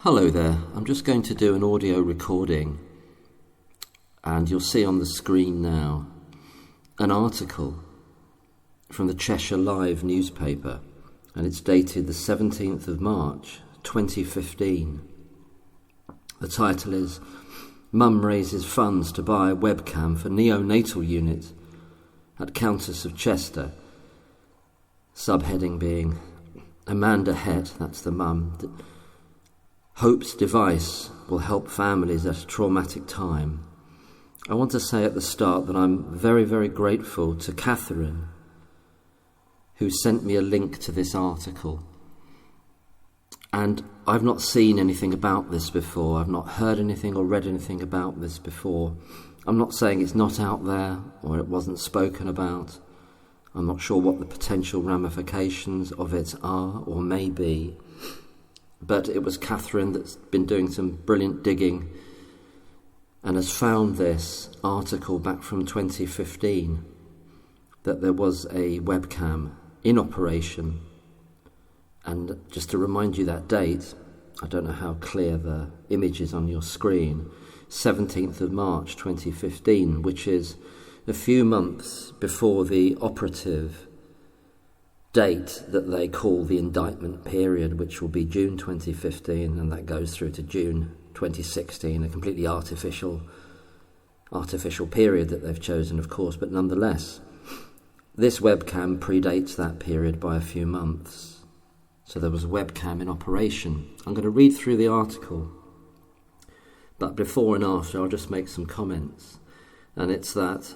Hello there, I'm just going to do an audio recording, and you'll see on the screen now an article from the Cheshire Live newspaper, and it's dated the 17th of March 2015. The title is "Mum Raises Funds to Buy a Webcam for Neonatal Unit at Countess of Chester." Subheading being Amanda Het, that's the mum, hopes device will help families at a traumatic time. I want to say at the start that I'm very, very grateful to Catherine, who sent me a link to this article. And I've not seen anything about this before. I've not heard anything or read anything about this before. I'm not saying it's not out there or it wasn't spoken about. I'm not sure what the potential ramifications of it are or may be. But it was Catherine that's been doing some brilliant digging and has found this article back from 2015 that there was a webcam in operation. And just to remind you that date, I don't know how clear the image is on your screen, 17th of March 2015, which is a few months before the operative date that they call the indictment period, which will be June 2015, and that goes through to June 2016, a completely artificial period that they've chosen, of course, but nonetheless, this webcam predates that period by a few months. So there was a webcam in operation. I'm going to read through the article, but before and after I'll just make some comments, and it's that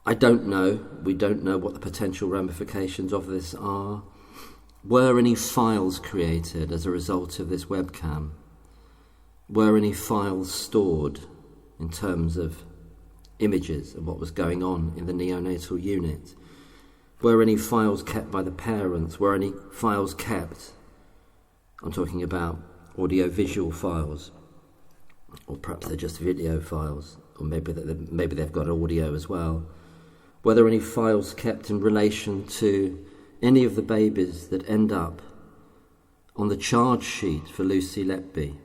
we don't know what the potential ramifications of this are. Were any files created as a result of this webcam? Were any files stored in terms of images of what was going on in the neonatal unit? Were any files kept by the parents? Were any files kept? I'm talking about audio-visual files, or perhaps they're just video files, or maybe they've got audio as well. Were there any files kept in relation to any of the babies that end up on the charge sheet for Lucy Letby,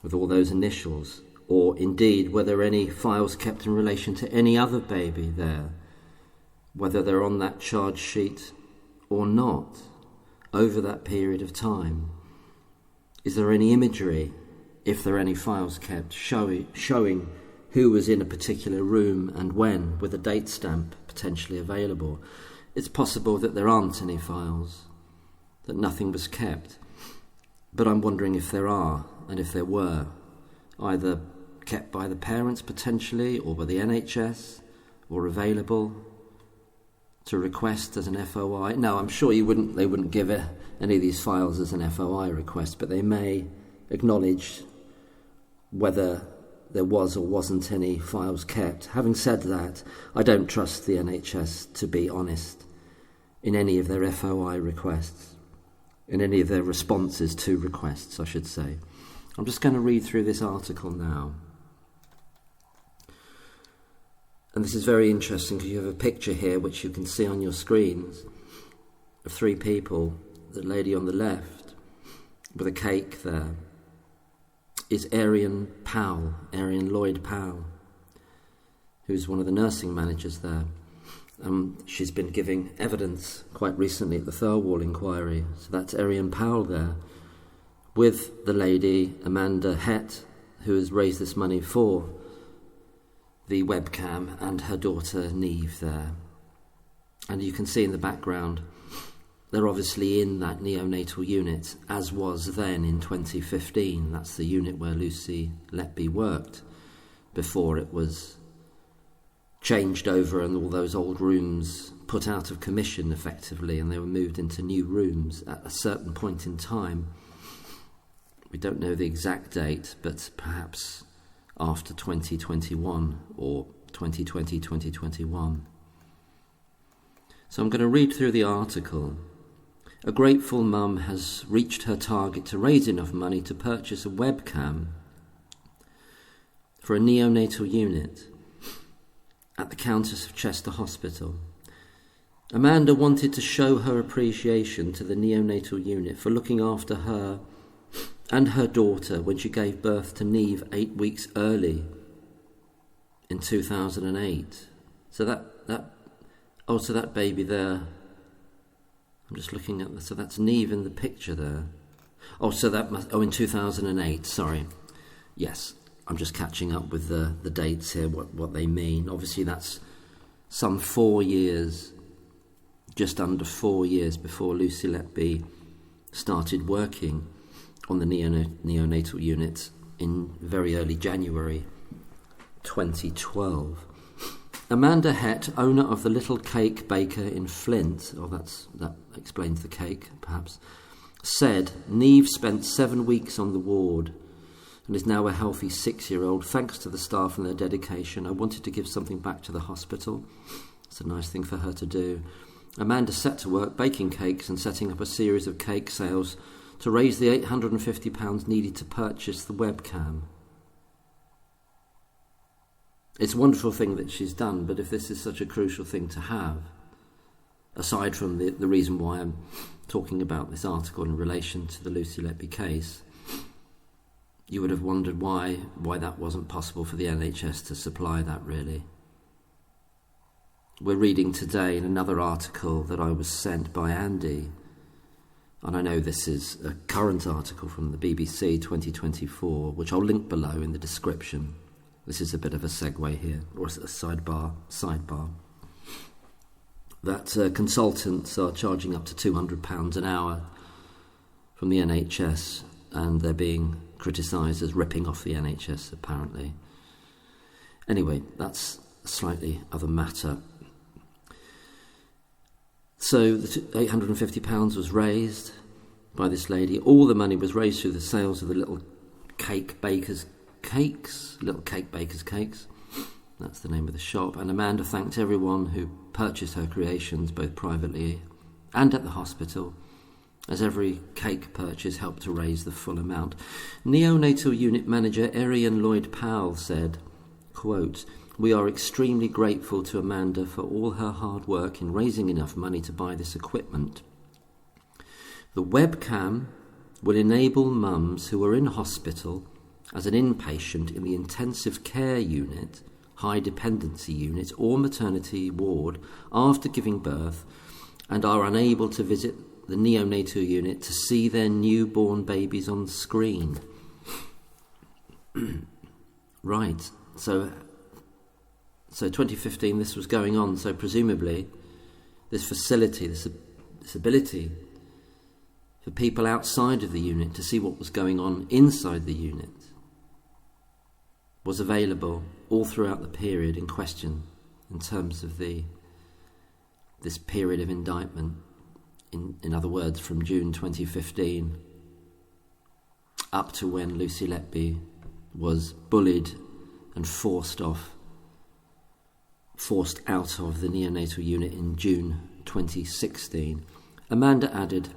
with all those initials? Or indeed, were there any files kept in relation to any other baby there, whether they're on that charge sheet or not, over that period of time? Is there any imagery, if there are any files kept, showing who was in a particular room and when, with a date stamp potentially available? It's possible that there aren't any files, that nothing was kept. But I'm wondering if there are, and if there were, either kept by the parents potentially, or by the NHS, or available to request as an FOI. No, I'm sure they wouldn't give any of these files as an FOI request, but they may acknowledge whether there was or wasn't any files kept. Having said that, I don't trust the NHS to be honest in any of their FOI requests, in any of their responses to requests, I should say. I'm just going to read through this article now. And this is very interesting because you have a picture here which you can see on your screens of three people. The lady on the left with a cake there is Arian Lloyd Powell, who's one of the nursing managers there. She's been giving evidence quite recently at the Thirlwall inquiry. So that's Arian Powell there, with the lady Amanda Het, who has raised this money for the webcam, and her daughter Neve there. And you can see in the background, they're obviously in that neonatal unit, as was then in 2015. That's the unit where Lucy Letby worked before it was changed over and all those old rooms put out of commission effectively, and they were moved into new rooms at a certain point in time. We don't know the exact date, but perhaps after 2021 or 2020-2021. So I'm going to read through the article. A grateful mum has reached her target to raise enough money to purchase a webcam for a neonatal unit at the Countess of Chester Hospital. Amanda wanted to show her appreciation to the neonatal unit for looking after her and her daughter when she gave birth to Neve 8 weeks early in 2008. So that baby there, I'm just looking at so that's Neve in the picture there. In 2008, sorry. Yes, I'm just catching up with the dates here, what they mean. Obviously that's some 4 years, just under 4 years before Lucy Letby started working on the neonatal unit in very early January 2012. Amanda Hett, owner of the Little Cake Baker in Flint, that explains the cake perhaps, said Neve spent 7 weeks on the ward and is now a healthy 6-year-old. Thanks to the staff and their dedication, I wanted to give something back to the hospital. It's a nice thing for her to do. Amanda set to work baking cakes and setting up a series of cake sales to raise the £850 needed to purchase the webcam. It's a wonderful thing that she's done, but if this is such a crucial thing to have, aside from the reason why I'm talking about this article in relation to the Lucy Letby case, you would have wondered why that wasn't possible for the NHS to supply that, really. We're reading today in another article that I was sent by Andy, and I know this is a current article from the BBC 2024, which I'll link below in the description. This is a bit of a segue here, or a sidebar. That consultants are charging up to £200 an hour from the NHS, and they're being criticised as ripping off the NHS, apparently. Anyway, that's a slightly other matter. So the £850 was raised by this lady. All the money was raised through the sales of the Little Cake Baker's Cakes. That's the name of the shop. And Amanda thanked everyone who purchased her creations, both privately and at the hospital, as every cake purchase helped to raise the full amount. Neonatal Unit Manager Arian Lloyd-Powell said, quote, "We are extremely grateful to Amanda for all her hard work in raising enough money to buy this equipment. The webcam will enable mums who are in hospital as an inpatient in the intensive care unit, high dependency unit or maternity ward after giving birth and are unable to visit the neonatal unit to see their newborn babies on screen." Right, so 2015 this was going on, so presumably this facility, this ability for people outside of the unit to see what was going on inside the unit was available all throughout the period in question, in terms of this period of indictment. In other words, from June 2015 up to when Lucy Letby was bullied and forced out of the neonatal unit in June 2016. Amanda added,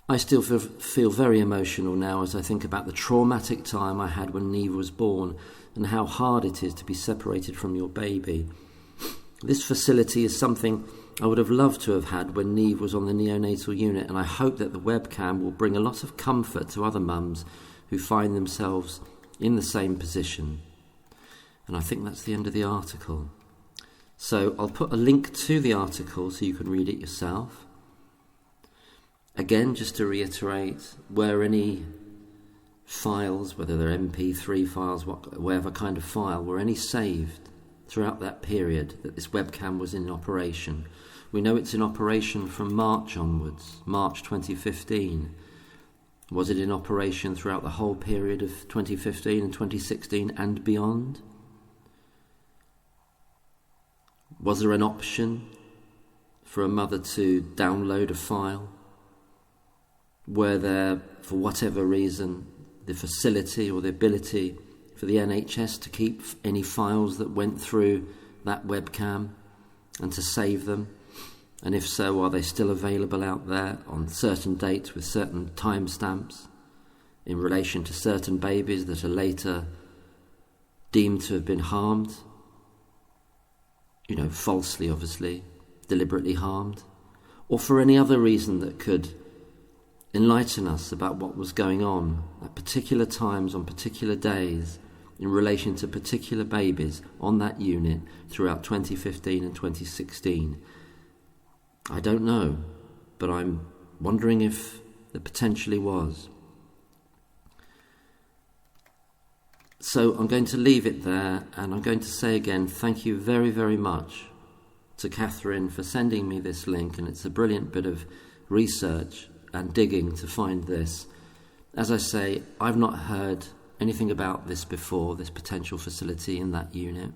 "I still feel very emotional now as I think about the traumatic time I had when Neve was born and how hard it is to be separated from your baby. This facility is something I would have loved to have had when Neve was on the neonatal unit, and I hope that the webcam will bring a lot of comfort to other mums who find themselves in the same position." And I think that's the end of the article. So I'll put a link to the article so you can read it yourself. Again, just to reiterate, were any files, whether they're MP3 files, whatever kind of file, were any saved throughout that period that this webcam was in operation? We know it's in operation from March onwards, March 2015. Was it in operation throughout the whole period of 2015 and 2016 and beyond? Was there an option for a mother to download a file? Were there, for whatever reason, the facility or the ability for the NHS to keep any files that went through that webcam and to save them? And if so, are they still available out there on certain dates with certain timestamps in relation to certain babies that are later deemed to have been harmed? Falsely, obviously, deliberately harmed, or for any other reason that could enlighten us about what was going on at particular times, on particular days, in relation to particular babies on that unit throughout 2015 and 2016. I don't know, but I'm wondering if there potentially was. So I'm going to leave it there, and I'm going to say again, thank you very, very much to Catherine for sending me this link, and it's a brilliant bit of research and digging to find this. As I say, I've not heard anything about this before, this potential facility in that unit,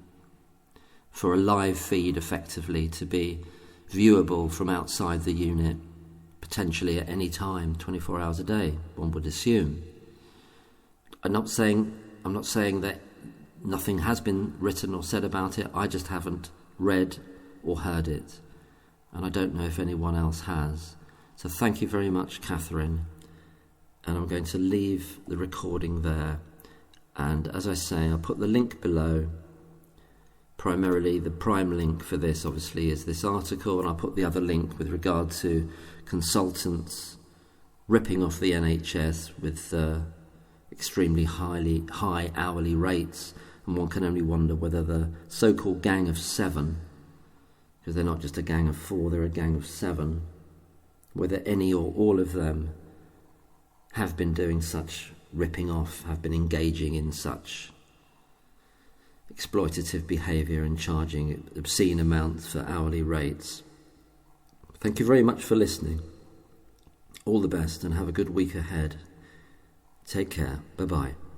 for a live feed effectively to be viewable from outside the unit, potentially at any time, 24 hours a day, one would assume. I'm not saying that nothing has been written or said about it. I just haven't read or heard it, and I don't know if anyone else has. So thank you very much, Catherine, and I'm going to leave the recording there. And as I say, I'll put the link below. Primarily, the prime link for this, obviously, is this article, and I'll put the other link with regard to consultants ripping off the NHS with extremely high hourly rates, and one can only wonder whether the so-called gang of 7, because they're not just a gang of 4, they're a gang of 7, whether any or all of them have been doing such ripping off, have been engaging in such exploitative behaviour and charging obscene amounts for hourly rates. Thank you very much for listening. All the best, and have a good week ahead. Take care. Bye-bye.